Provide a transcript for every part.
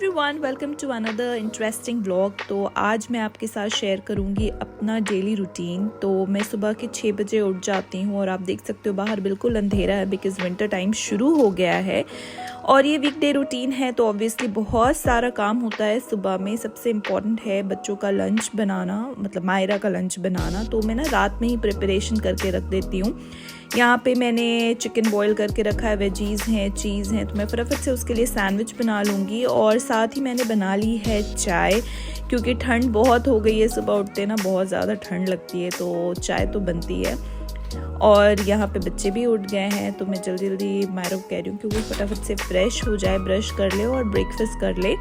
Everyone, welcome to another interesting vlog. तो आज मैं आपके साथ शेयर करूंगी अपना डेली रूटीन। तो मैं सुबह के 6 बजे उठ जाती हूँ और आप देख सकते हो बाहर बिल्कुल अंधेरा है बिकॉज़ विंटर टाइम शुरू हो गया है। और ये वीकडे रूटीन है तो ऑब्वियसली बहुत सारा काम होता है सुबह में। सबसे इम्पॉर्टेंट है बच्चों का लंच बनाना, मतलब मायरा का लंच बनाना। तो मैं ना रात में ही प्रिपरेशन करके रख देती हूँ। यहाँ पे मैंने चिकन बॉईल करके रखा है, वेजीज़ हैं, चीज़ हैं, तो मैं फटाफट से उसके लिए सैंडविच बना लूँगी। और साथ ही मैंने बना ली है चाय, क्योंकि ठंड बहुत हो गई है, सुबह उठते ना बहुत ज़्यादा ठंड लगती है तो चाय तो बनती है। और यहाँ पे बच्चे भी उठ गए हैं तो मैं जल्दी जल्दी मायरा को कह रही हूँ कि वो फटाफट से फ्रेश हो जाए, ब्रश कर ले और ब्रेकफास्ट कर ले।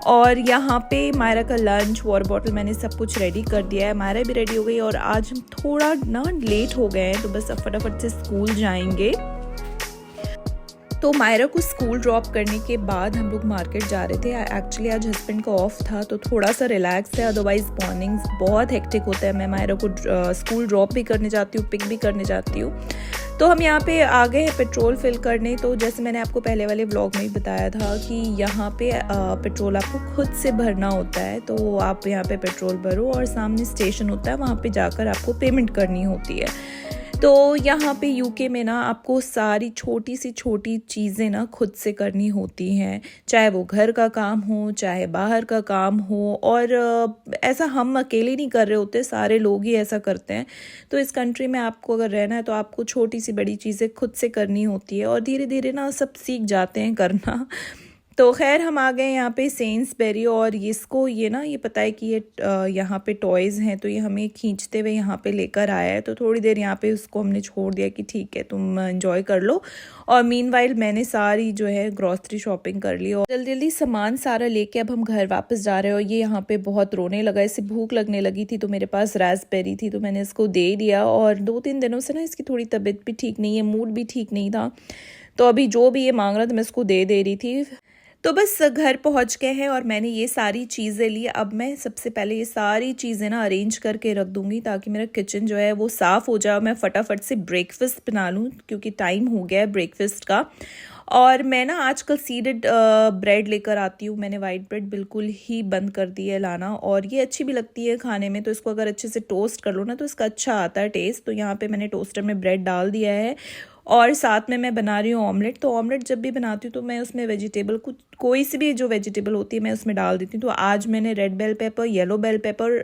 और यहाँ पे मायरा का लंच, वाटर बॉटल, मैंने सब कुछ रेडी कर दिया है। मायरा भी रेडी हो गई और आज हम थोड़ा ना लेट हो गए हैं तो बस अब फटाफट से स्कूल जाएंगे। तो मायरा को स्कूल ड्रॉप करने के बाद हम लोग मार्केट जा रहे थे। एक्चुअली आज हस्बैंड का ऑफ था तो थोड़ा सा रिलैक्स है, अदरवाइज मॉर्निंग्स बहुत हेक्टिक होता है। मैं मायरा को स्कूल ड्रॉप भी करने जाती हूँ, पिक भी करने जाती हूँ। तो हम यहाँ पे आ गए हैं पेट्रोल फिल करने। तो जैसे मैंने आपको पहले वाले व्लॉग में ही बताया था कि यहाँ पे पेट्रोल आपको खुद से भरना होता है। तो आप यहाँ पे पेट्रोल भरो और सामने स्टेशन होता है, वहाँ पे जाकर आपको पेमेंट करनी होती है। तो यहाँ पे यूके में ना आपको सारी छोटी सी छोटी चीज़ें ना खुद से करनी होती हैं, चाहे वो घर का काम हो, चाहे बाहर का काम हो। और ऐसा हम अकेले नहीं कर रहे होते, सारे लोग ही ऐसा करते हैं। तो इस कंट्री में आपको अगर रहना है तो आपको छोटी सी बड़ी चीज़ें खुद से करनी होती है और धीरे धीरे ना सब सीख जाते हैं करना। तो खैर हम आ गए यहाँ पे सेंसबेरी और इसको ये पता है कि ये यहाँ पे टॉयज़ हैं तो ये हमें खींचते हुए यहाँ पे लेकर आया है। तो थोड़ी देर यहाँ पे उसको हमने छोड़ दिया कि ठीक है तुम एंजॉय कर लो। और मीनवाइल मैंने सारी जो है ग्रॉसरी शॉपिंग कर ली और जल्दी जल्दी सामान सारा लेके अब हम घर वापस जा रहे हो। ये यहाँ पे बहुत रोने लगा, इसे भूख लगने लगी थी तो मेरे पास रास्पबेरी थी तो मैंने इसको दे दिया। और 2-3 दिनों से ना इसकी थोड़ी तबीयत भी ठीक नहीं है, मूड भी ठीक नहीं था, तो अभी जो भी ये मांग रहा था मैं इसको दे रही थी। तो बस घर पहुंच गए हैं और मैंने ये सारी चीज़ें ली। अब मैं सबसे पहले ये सारी चीज़ें ना अरेंज करके रख दूंगी ताकि मेरा किचन जो है वो साफ़ हो जाए, मैं फटाफट से ब्रेकफास्ट बना लूँ क्योंकि टाइम हो गया है ब्रेकफास्ट का। और मैं ना आजकल सीडेड ब्रेड लेकर आती हूँ। मैंने वाइट ब्रेड बिल्कुल ही बंद कर दी है लाना, और ये अच्छी भी लगती है खाने में। तो इसको अगर अच्छे से टोस्ट कर लो ना तो इसका अच्छा आता है टेस्ट। तो यहाँ पे मैंने टोस्टर में ब्रेड डाल दिया है और साथ में मैं बना रही हूँ ऑमलेट। तो ऑमलेट जब भी बनाती हूँ तो मैं उसमें वेजिटेबल कोई सी भी जो वेजिटेबल होती है मैं उसमें डाल देती हूँ। तो आज मैंने red bell pepper, yellow bell pepper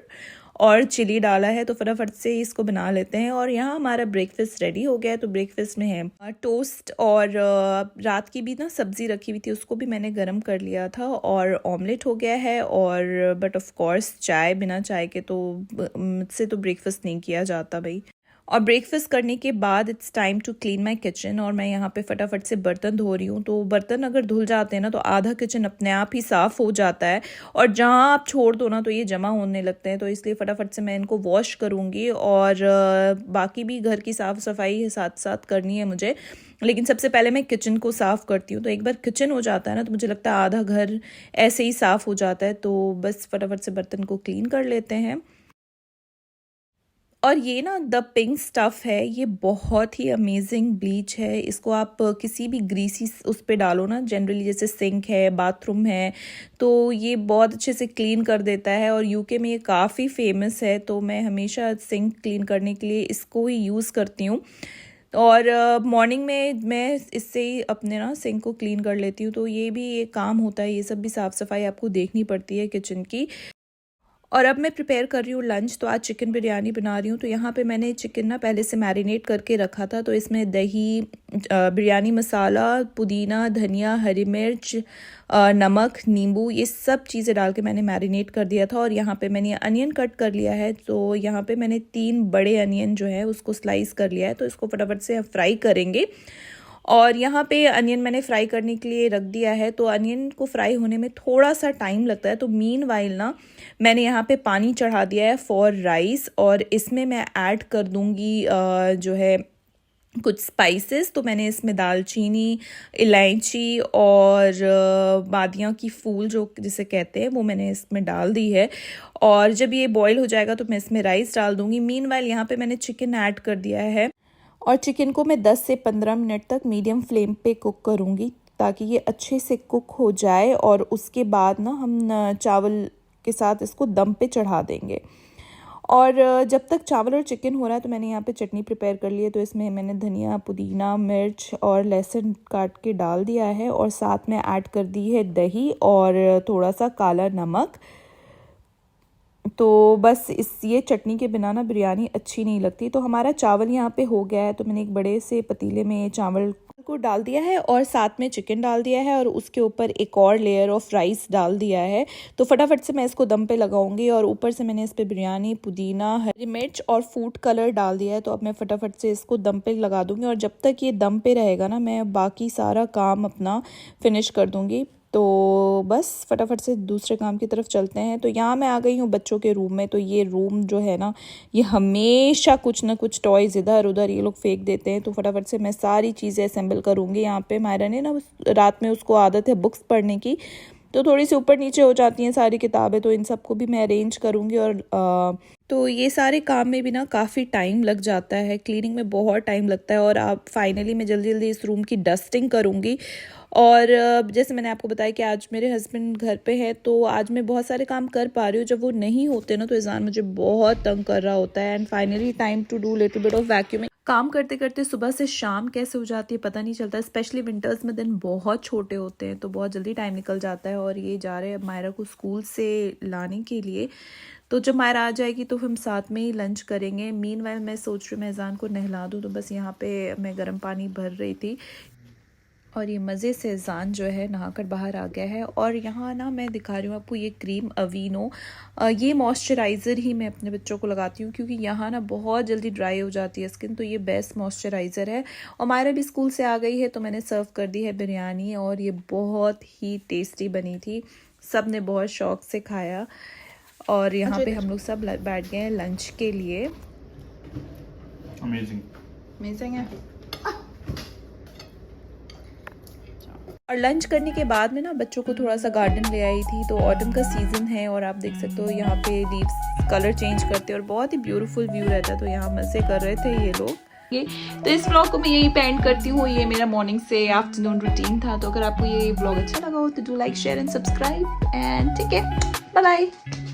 और चिली डाला है। तो फटाफट से इसको बना लेते हैं। और यहाँ हमारा ब्रेकफास्ट रेडी हो गया है। तो ब्रेकफास्ट में है टोस्ट और रात की भी ना सब्ज़ी रखी हुई थी उसको भी मैंने गर्म कर लिया था और ऑमलेट हो गया है। और बट ऑफ कोर्स चाय, बिना चाय के तो मुझसे तो ब्रेकफास्ट नहीं किया जाता भाई। और ब्रेकफास्ट करने के बाद it's time to clean my kitchen और मैं यहाँ पे फटाफट से बर्तन धो रही हूँ। तो बर्तन अगर धुल जाते हैं ना तो आधा किचन अपने आप ही साफ़ हो जाता है और जहाँ आप छोड़ दो ना तो ये जमा होने लगते हैं। तो इसलिए फटाफट से मैं इनको वॉश करूँगी और बाकी भी घर की साफ़ सफाई साथ साथ करनी है मुझे, लेकिन सबसे पहले मैं किचन को साफ़ करती हूँ। तो एक बार किचन हो जाता है ना तो मुझे लगता है आधा घर ऐसे ही साफ़ हो जाता है। तो बस फटाफट से बर्तन को क्लीन कर लेते हैं। और ये ना द पिंक स्टफ़ है, ये बहुत ही अमेजिंग ब्लीच है। इसको आप किसी भी ग्रीसी उस पे डालो ना, जनरली जैसे सिंक है, बाथरूम है, तो ये बहुत अच्छे से क्लीन कर देता है। और यूके में ये काफ़ी फेमस है तो मैं हमेशा सिंक क्लीन करने के लिए इसको ही यूज़ करती हूँ। और मॉर्निंग में मैं इससे ही अपने ना सिंक को क्लीन कर लेती हूँ। तो ये भी एक काम होता है, ये सब भी साफ़ सफाई आपको देखनी पड़ती है किचन की। और अब मैं प्रिपेयर कर रही हूँ लंच। तो आज चिकन बिरयानी बना रही हूँ। तो यहाँ पे मैंने चिकन ना पहले से मैरिनेट करके रखा था। तो इसमें दही, बिरयानी मसाला, पुदीना, धनिया, हरी मिर्च, नमक, नींबू, ये सब चीज़ें डाल के मैंने मैरिनेट कर दिया था। और यहाँ पे मैंने अनियन कट कर लिया है। तो यहाँ पे मैंने 3 बड़े अनियन जो है उसको स्लाइस कर लिया है। तो इसको फटाफट से फ्राई करेंगे। और यहाँ पे अनियन मैंने फ्राई करने के लिए रख दिया है। तो अनियन को फ्राई होने में थोड़ा सा टाइम लगता है। तो मीनवाइल ना मैंने यहाँ पे पानी चढ़ा दिया है फॉर राइस और इसमें मैं ऐड कर दूँगी जो है कुछ स्पाइसेस। तो मैंने इसमें दालचीनी, इलायची और बादियाँ की फूल जो जिसे कहते हैं वो मैंने इसमें डाल दी है। और जब ये बॉईल हो जाएगा तो मैं इसमें राइस डाल दूँगी। मीनवाइल यहाँ पे मैंने चिकन ऐड कर दिया है और चिकन को मैं 10 से 15 मिनट तक मीडियम फ्लेम पे कुक करूँगी। ताकि ये अच्छे से कुक हो जाए और उसके बाद ना हम चावल के साथ इसको दम पे चढ़ा देंगे। और जब तक चावल और चिकन हो रहा है तो मैंने यहाँ पे चटनी प्रिपेयर कर ली है। तो इसमें मैंने धनिया, पुदीना, मिर्च और लहसुन काट के डाल दिया है और साथ में ऐड कर दी है दही और थोड़ा सा काला नमक। तो बस ये चटनी के बिना ना बिरयानी अच्छी नहीं लगती। तो हमारा चावल यहाँ पे हो गया है, तो मैंने एक बड़े से पतीले में चावल को डाल दिया है और साथ में चिकन डाल दिया है और उसके ऊपर एक और लेयर ऑफ राइस डाल दिया है। तो फटाफट से मैं इसको दम पे लगाऊंगी और ऊपर से मैंने इस पे बिरयानी, पुदीना, हरी मिर्च और फूड कलर डाल दिया है। तो अब मैं फटाफट से इसको दम पे लगा दूंगी और जब तक ये दम पे रहेगा ना मैं बाकी सारा काम अपना फिनिश कर दूंगी। तो बस फटाफट से दूसरे काम की तरफ चलते हैं। तो यहाँ मैं आ गई हूँ बच्चों के रूम में। तो ये रूम जो है ना, ये हमेशा कुछ ना कुछ टॉयज़ इधर उधर ये लोग फेंक देते हैं। तो फटाफट से मैं सारी चीज़ें असेंबल करूँगी। यहाँ पे मायरा ने ना रात में उसको आदत है बुक्स पढ़ने की, तो थोड़ी सी ऊपर नीचे हो जाती हैं सारी किताबें, तो इन सबको भी मैं अरेंज करूँगी। और तो ये सारे काम में भी ना काफ़ी टाइम लग जाता है, क्लीनिंग में बहुत टाइम लगता है। और अब फाइनली मैं जल्दी जल्दी इस रूम की डस्टिंग करूँगी। और जैसे मैंने आपको बताया कि आज मेरे हस्बैंड घर पे है, तो आज मैं बहुत सारे काम कर पा रही हूँ। जब वो नहीं होते ना तो ईज़ान मुझे बहुत तंग कर रहा होता है। And finally time to do little bit of vacuuming. काम करते करते सुबह से शाम कैसे हो जाती है पता नहीं चलता। स्पेशली विंटर्स में दिन बहुत छोटे होते हैं तो बहुत जल्दी टाइम निकल जाता है। और ये जा रहे हैं मायरा को स्कूल से लाने के लिए। तो जब मायरा आ जाएगी तो हम साथ में ही लंच करेंगे। मीनवाइल मैं सोच रही हूँ मैं ईज़ान को नहला दूँ। तो बस यहाँ पे मैं गर्म पानी भर रही थी और ये मज़े से ईज़ान जो है नहाकर बाहर आ गया है। और यहाँ ना मैं दिखा रही हूँ आपको ये क्रीम अवीनो। ये मॉइस्चराइज़र ही मैं अपने बच्चों को लगाती हूँ क्योंकि यहाँ ना बहुत जल्दी ड्राई हो जाती है स्किन। तो ये बेस्ट मॉइस्चराइज़र है। और मायरा भी स्कूल से आ गई है तो मैंने सर्व कर दी है बिरयानी और ये बहुत ही टेस्टी बनी थी। सब ने बहुत शौक से खाया और यहाँ पे हम लोग सब बैठ गए हैं लंच के लिए। अमेजिंग है। और लंच करने के बाद में ना बच्चों को थोड़ा सा गार्डन ले आई थी। तो ऑटम का सीज़न है और आप देख सकते हो यहाँ पे लीव्स कलर चेंज करते हैं और बहुत ही ब्यूटीफुल व्यू रहता है। तो यहाँ मज़े कर रहे थे ये लोग। तो इस व्लॉग को मैं यही पेंड करती हूँ। ये मेरा मॉर्निंग से आफ्टरनून रूटीन था। तो अगर आपको ये व्लॉग अच्छा लगा हो तो do like, share and subscribe and ठीक है, बाय बाय।